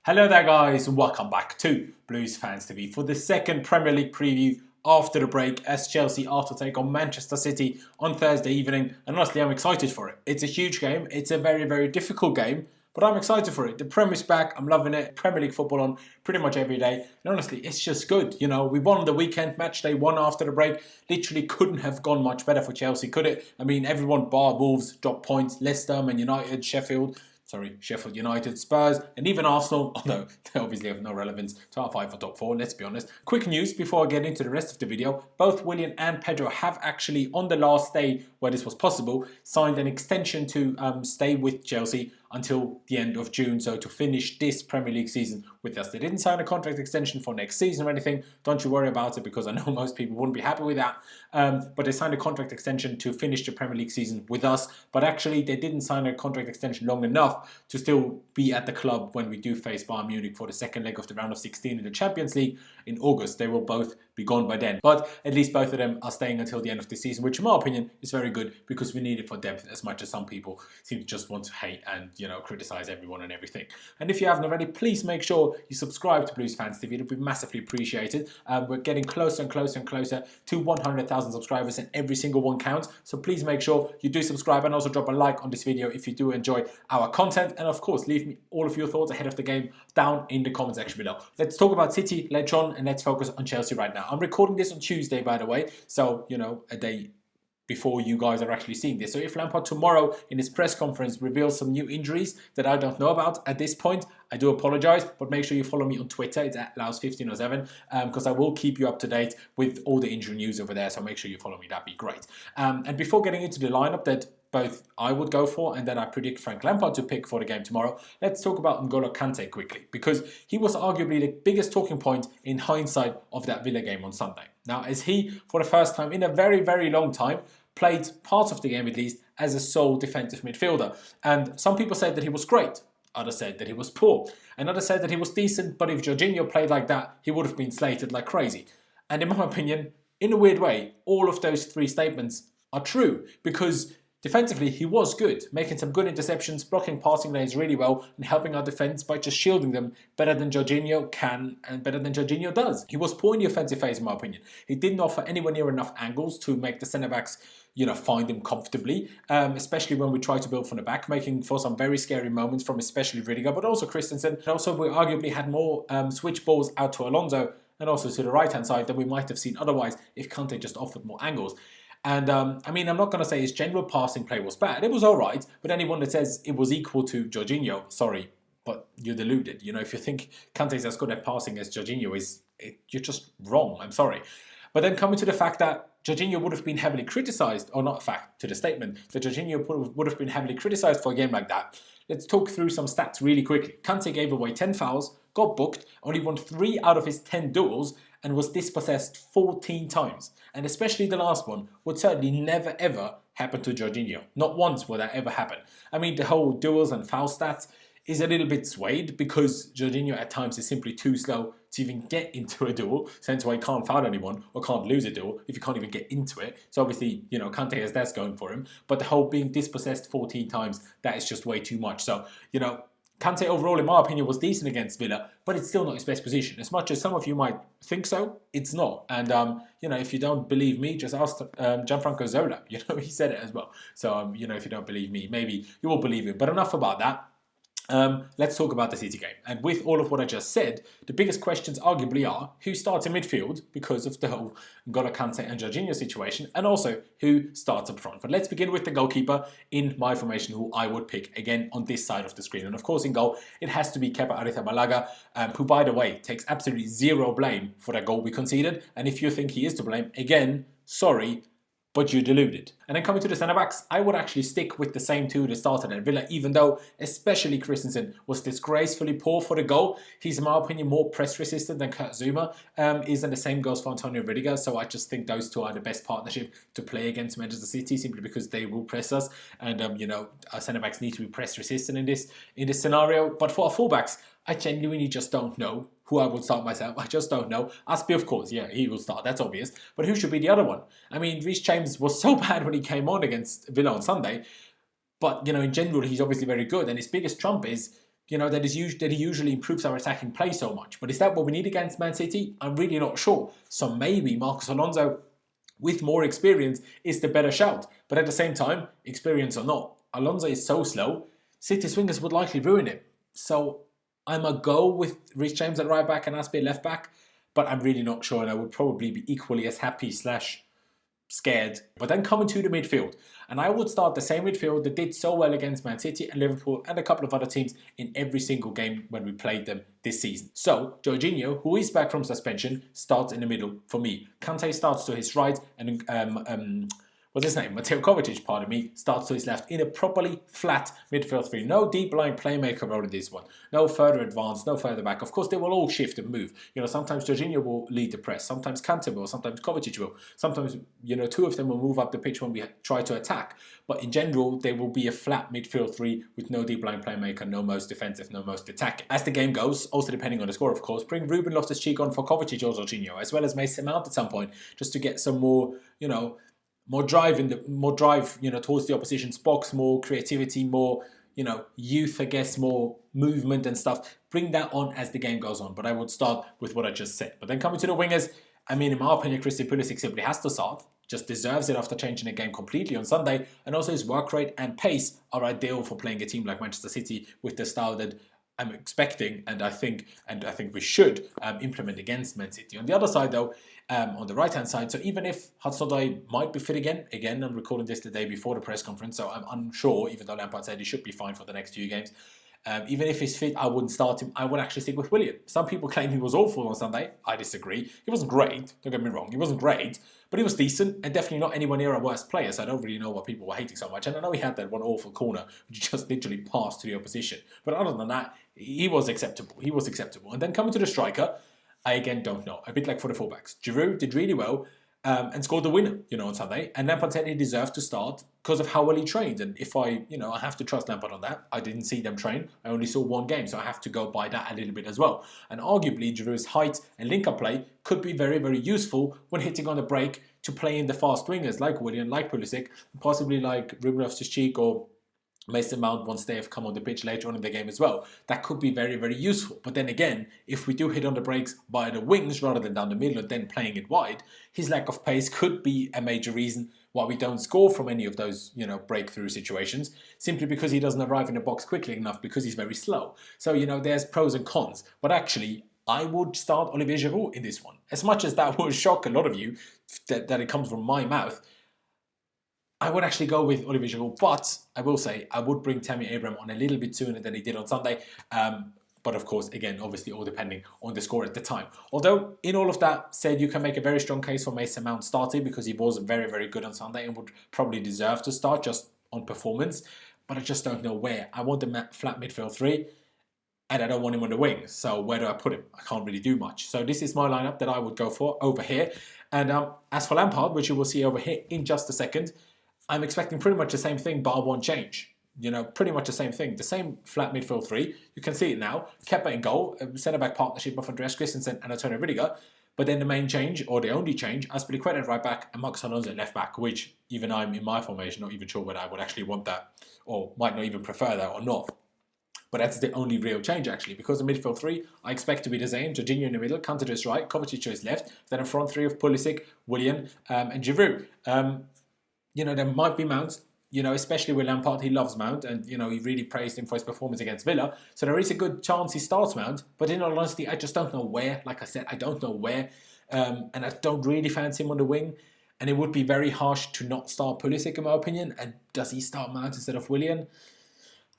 Hello there guys and welcome back to Blues Fans TV for the second Premier League preview after the break as Chelsea are to take on Manchester City on Thursday evening, and honestly I'm excited for it. It's a huge game, it's a very difficult game, but I'm excited for it. The Premier's back, I'm loving it. Premier League football on pretty much every day, and honestly it's just good. You know, we won the weekend, match day 1 after the break. Literally couldn't have gone much better for Chelsea, could it? I mean, everyone bar Wolves dropped points, Leicester, Man United, Sheffield United, Spurs, and even Arsenal, although they obviously have no relevance to our fight for top 4, let's be honest. Quick news before I get into the rest of the video. Both Willian and Pedro have actually, on the last day where this was possible, signed an extension to stay with Chelsea until the end of June, so to finish this Premier League season with us. They didn't sign a contract extension for next season or anything. Don't you worry about it, because I know most people wouldn't be happy with that. But they signed a contract extension to finish the Premier League season with us. But actually, they didn't sign a contract extension long enough to still be at the club when we do face Bayern Munich for the second leg of the round of 16 in the Champions League in August. They will both be gone by then. But at least both of them are staying until the end of the season, which in my opinion is very good, because we need it for depth as much as some people seem to just want to hate and, you know, criticize everyone and everything. And if you haven't already, please make sure you subscribe to Blues Fans TV. It'll be massively appreciated. We're getting closer and closer to 100,000 subscribers, and every single one counts. So please make sure you do subscribe, and also drop a like on this video if you do enjoy our content. And of course, leave me all of your thoughts ahead of the game down in the comment section below. Let's talk about City later on, and let's focus on Chelsea right now. I'm recording this on Tuesday, by the way, so, you know, a day before you guys are actually seeing this. So if Lampard tomorrow in his press conference reveals some new injuries that I don't know about at this point, I do apologise, but make sure you follow me on Twitter. It's at Laos1507, because I will keep you up to date with all the injury news over there, so make sure you follow me. That'd be great. And before getting into the lineup that both I would go for and that I predict Frank Lampard to pick for the game tomorrow, let's talk about N'Golo Kante quickly, because he was arguably the biggest talking point in hindsight of that Villa game on Sunday. Now, as he, for the first time in a very long time, played part of the game at least as a sole defensive midfielder. And some people said that he was great. Others said that he was poor. And others said that he was decent, but if Jorginho played like that, he would have been slated like crazy. And in my opinion, in a weird way, all of those three statements are true, because defensively, he was good, making some good interceptions, blocking passing lanes really well, and helping our defence by just shielding them better than Jorginho can and better than Jorginho does. He was poor in the offensive phase, in my opinion. He didn't offer anywhere near enough angles to make the centre-backs, you know, find him comfortably, especially when we try to build from the back, making for some very scary moments from especially Rudiger, but also Christensen. And also, we arguably had more switch balls out to Alonso and also to the right-hand side than we might have seen otherwise if Kante just offered more angles. And I mean, I'm not going to say his general passing play was bad. It was all right. But anyone that says it was equal to Jorginho, sorry, but you're deluded. You know, if you think Kante is as good at passing as Jorginho is, you're just wrong. I'm sorry. But then coming to the fact that Jorginho would have been heavily criticised, or not fact, to the statement that Jorginho would have been heavily criticised for a game like that, let's talk through some stats really quickly. Kante gave away 10 fouls, got booked, only won 3 out of his 10 duels, and was dispossessed 14 times. And especially the last one would certainly never ever happen to Jorginho. Not once would that ever happen. I mean, the whole duels and foul stats is a little bit swayed because Jorginho at times is simply too slow to even get into a duel, hence why he can't foul anyone or can't lose a duel if you can't even get into it. So obviously, you know, Kante has that going for him. But the whole being dispossessed 14 times, that is just way too much. So, you know, Kante overall, in my opinion, was decent against Villa, but it's still not his best position. As much as some of you might think so, it's not. And, you know, if you don't believe me, just ask Gianfranco Zola. You know, he said it as well. So, you know, if you don't believe me, maybe you will believe him. But enough about that. Let's talk about the City game. And with all of what I just said, the biggest questions arguably are who starts in midfield because of the whole N'Golo Kante and Jorginho situation, and also who starts up front. But let's begin with the goalkeeper in my formation, who I would pick again on this side of the screen. And of course, in goal, it has to be Kepa Arrizabalaga, who, by the way, takes absolutely zero blame for that goal we conceded. And if you think he is to blame, again, sorry, but you're deluded. And then coming to the centre-backs, I would actually stick with the same two that started at Villa, even though especially Christensen was disgracefully poor for the goal. He's, in my opinion, more press-resistant than Kurt Zouma is, and the same goes for Antonio Rudiger. So I just think those two are the best partnership to play against Manchester City, simply because they will press us. And, you know, our centre-backs need to be press-resistant in this scenario. But for our full-backs, I genuinely just don't know who I would start myself. I just don't know. Aspie, of course, yeah, he will start. That's obvious. But who should be the other one? I mean, Reece James was so bad when he came on against Villa on Sunday. But, you know, in general, he's obviously very good. And his biggest trump is that he usually improves our attacking play so much. But is that what we need against Man City? I'm really not sure. So maybe Marcos Alonso, with more experience, is the better shout. But at the same time, experience or not, Alonso is so slow, City swingers would likely ruin him. So I'm a go with Reece James at right back and Aspie at left back, but I'm really not sure, and I would probably be equally as happy / scared. But then coming to the midfield, and I would start the same midfield that did so well against Man City and Liverpool and a couple of other teams in every single game when we played them this season. So Jorginho, who is back from suspension, starts in the middle for me. Kante starts to his right, and what's his name? Mateo Kovacic, pardon me, starts to his left in a properly flat midfield three. No deep line playmaker role in this one. No further advance, no further back. Of course, they will all shift and move. Sometimes Jorginho will lead the press. Sometimes Kante will. Sometimes Kovacic will. Sometimes, two of them will move up the pitch when we try to attack. But in general, there will be a flat midfield three with no deep line playmaker, no most defensive, no most attacking. As the game goes, also depending on the score, of course, bring Ruben Loftus-Cheek on for Kovacic or Jorginho, as well as Mason Mount at some point, just to get some more, more drive towards the opposition's box, more creativity, more, youth, I guess, more movement and stuff. Bring that on as the game goes on. But I would start with what I just said. But then coming to the wingers, in my opinion, Christian Pulisic simply has to start. Just deserves it after changing the game completely on Sunday. And also his work rate and pace are ideal for playing a team like Manchester City with the style that I'm expecting, and I think we should implement against Man City. On the other side, though, on the right-hand side, so even if Hudson-Odoi might be fit again, I'm recording this the day before the press conference, so I'm unsure, even though Lampard said he should be fine for the next few games. Even if he's fit, I wouldn't start him. I would actually stick with Willian. Some people claim he was awful on Sunday. I disagree. He wasn't great, don't get me wrong. He wasn't great, but he was decent and definitely not anywhere near a worst player, so I don't really know why people were hating so much. And I know he had that one awful corner, which just literally passed to the opposition. But other than that, he was acceptable. And then coming to the striker, I again don't know. A bit like for the fullbacks. Giroud did really well and scored the winner, on Sunday. And Lampard said he deserved to start because of how well he trained. And if I have to trust Lampard on that. I didn't see them train. I only saw one game, so I have to go by that a little bit as well. And arguably, Giroud's height and link-up play could be very, very useful when hitting on the break to play in the fast wingers like Willian, like Pulisic, possibly like Ruben Loftus-Cheek or Mason Mount once they have come on the pitch later on in the game as well. That could be very, very useful. But then again, if we do hit on the breaks by the wings rather than down the middle and then playing it wide, his lack of pace could be a major reason why we don't score from any of those, breakthrough situations, simply because he doesn't arrive in the box quickly enough because he's very slow. So, there's pros and cons. But actually, I would start Olivier Giroud in this one. As much as that will shock a lot of you that it comes from my mouth, I would actually go with Olivier Giroud, but I will say I would bring Tammy Abraham on a little bit sooner than he did on Sunday. But of course, again, obviously all depending on the score at the time. Although, in all of that said, you can make a very strong case for Mason Mount starting because he was very, very good on Sunday and would probably deserve to start just on performance. But I just don't know where. I want the flat midfield three, and I don't want him on the wing. So where do I put him? I can't really do much. So this is my lineup that I would go for over here. And as for Lampard, which you will see over here in just a second, I'm expecting pretty much the same thing, bar one change. Pretty much the same thing. The same flat midfield three. You can see it now. Kepa in goal, centre-back partnership of Andreas Christensen and Antonio Rudiger. But then the main change, or the only change, Azpilicueta at right back and Marcos Alonso at left back, which even I'm, in my formation, not even sure whether I would actually want that, or might not even prefer that or not. But that's the only real change, actually, because the midfield three, I expect to be the same. Jorginho in the middle, Kante to his right, Kovacic to his left. Then a front three of Pulisic, Willian, and Giroud. There might be Mount, especially with Lampard. He loves Mount, and, he really praised him for his performance against Villa. So there is a good chance he starts Mount. But in all honesty, I just don't know where. Like I said, I don't know where. And I don't really fancy him on the wing. And it would be very harsh to not start Pulisic, in my opinion. And does he start Mount instead of Willian?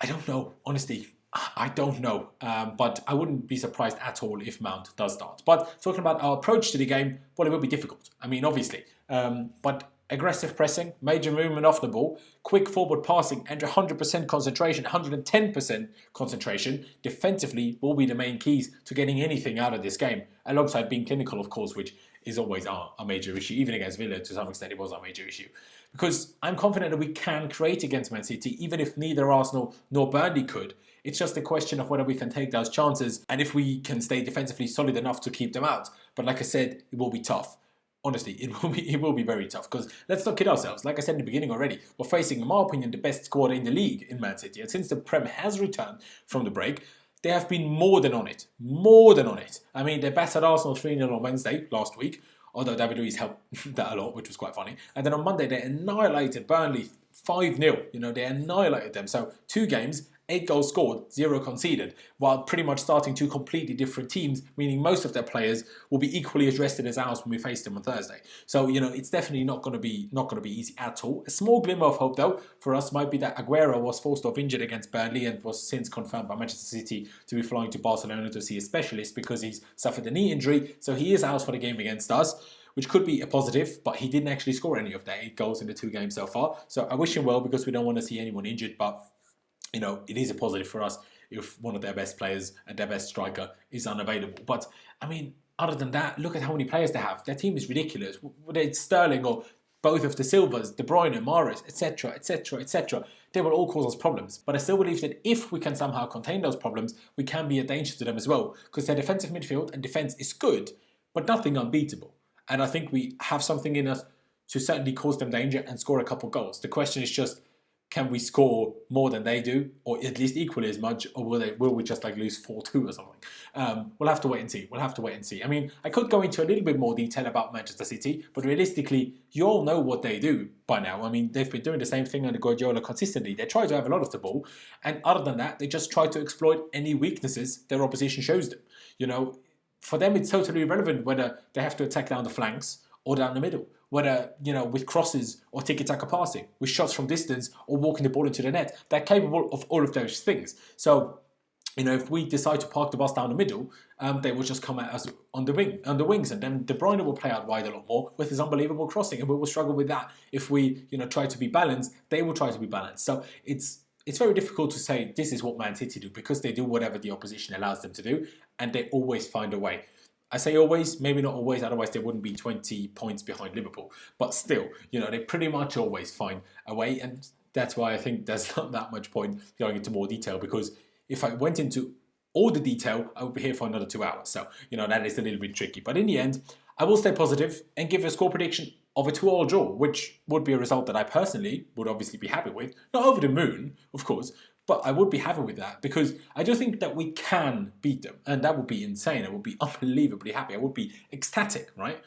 I don't know, honestly. I don't know, but I wouldn't be surprised at all if Mount does start. But talking about our approach to the game, well, it will be difficult. Obviously. But aggressive pressing, major movement off the ball, quick forward passing, and 100% concentration, 110% concentration defensively will be the main keys to getting anything out of this game, alongside being clinical, of course, which is always our major issue. Even against Villa, to some extent, it was our major issue. Because I'm confident that we can create against Man City, even if neither Arsenal nor Burnley could. It's just a question of whether we can take those chances and if we can stay defensively solid enough to keep them out. But like I said, it will be tough. honestly, it will be very tough, because let's not kid ourselves. Like I said in the beginning already, we're facing, in my opinion, the best squad in the league in Man City. And since the Prem has returned from the break, they have been more than on it. More than on it. I mean, they battered Arsenal 3-0 on Wednesday last week, although David Luiz helped that a lot, which was quite funny. And then on Monday, they annihilated Burnley 5-0. You know, they annihilated them. So 2 games, 8 goals scored, 0 conceded, while pretty much starting 2 completely different teams, meaning most of their players will be equally as rested as ours when we face them on Thursday. So, you know, it's definitely not going to be easy at all. A small glimmer of hope, though, for us might be that Aguero was forced off injured against Burnley and was since confirmed by Manchester City to be flying to Barcelona to see a specialist because he's suffered a knee injury. So he is out for the game against us, which could be a positive, but he didn't actually score any of the 8 goals in the 2 games so far. So I wish him well, because we don't want to see anyone injured, but you know, it is a positive for us if one of their best players and their best striker is unavailable. But, I mean, other than that, look at how many players they have. Their team is ridiculous. Whether it's Sterling or both of the Silvas, De Bruyne, Mahrez, etc., etc., etc., they will all cause us problems. But I still believe that if we can somehow contain those problems, we can be a danger to them as well, because their defensive midfield and defence is good, but nothing unbeatable. And I think we have something in us to certainly cause them danger and score a couple goals. The question is just, can we score more than they do, or at least equally as much, or will we just like lose 4-2 or something? We'll have to wait and see. We'll have to wait and see. I mean, I could go into a little bit more detail about Manchester City, but realistically, you all know what they do by now. I mean, they've been doing the same thing under Guardiola consistently. They try to have a lot of the ball, and other than that, they just try to exploit any weaknesses their opposition shows them. You know, for them, it's totally irrelevant whether they have to attack down the flanks or down the middle, whether, you know, with crosses or tiki-taka passing, with shots from distance or walking the ball into the net. They're capable of all of those things. So, you know, if we decide to park the bus down the middle, they will just come at us on the wings, and then De Bruyne will play out wide a lot more with his unbelievable crossing, and we will struggle with that. If we, you know, try to be balanced, they will try to be balanced. So it's very difficult to say this is what Man City do, because they do whatever the opposition allows them to do, and they always find a way. I say always, maybe not always, otherwise they wouldn't be 20 points behind Liverpool. But still, you know, they pretty much always find a way, and that's why I think there's not that much point going into more detail, because if I went into all the detail, I would be here for another 2 hours. So, you know, that is a little bit tricky. But in the end, I will stay positive and give a score prediction of a 2-2 draw, which would be a result that I personally would obviously be happy with. Not over the moon, of course, but I would be happy with that, because I do think that we can beat them, and that would be insane. I would be unbelievably happy. I would be ecstatic, right?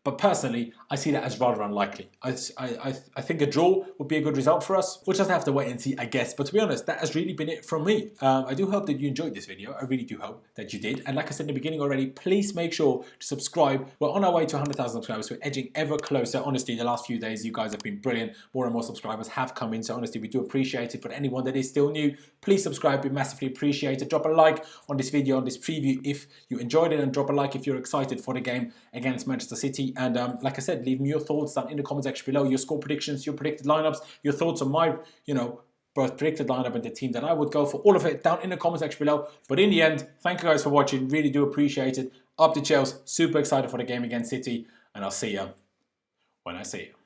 But personally, I see that as rather unlikely. I think a draw would be a good result for us. We'll just have to wait and see, I guess. But to be honest, that has really been it from me. I do hope that you enjoyed this video. I really do hope that you did. And like I said in the beginning already, please make sure to subscribe. We're on our way to 100,000 subscribers. We're edging ever closer. Honestly, the last few days, you guys have been brilliant. More and more subscribers have come in. So honestly, we do appreciate it. For anyone that is still new, please subscribe. Be massively appreciated. Drop a like on this video, on this preview, if you enjoyed it. And drop a like if you're excited for the game against Manchester City. And like I said, leave me your thoughts down in the comment section below. Your score predictions, your predicted lineups, your thoughts on my, you know, both predicted lineup and the team that I would go for. All of it down in the comment section below. But in the end, thank you guys for watching. Really do appreciate it. Up to Chelsea. Super excited for the game against City. And I'll see you when I see you.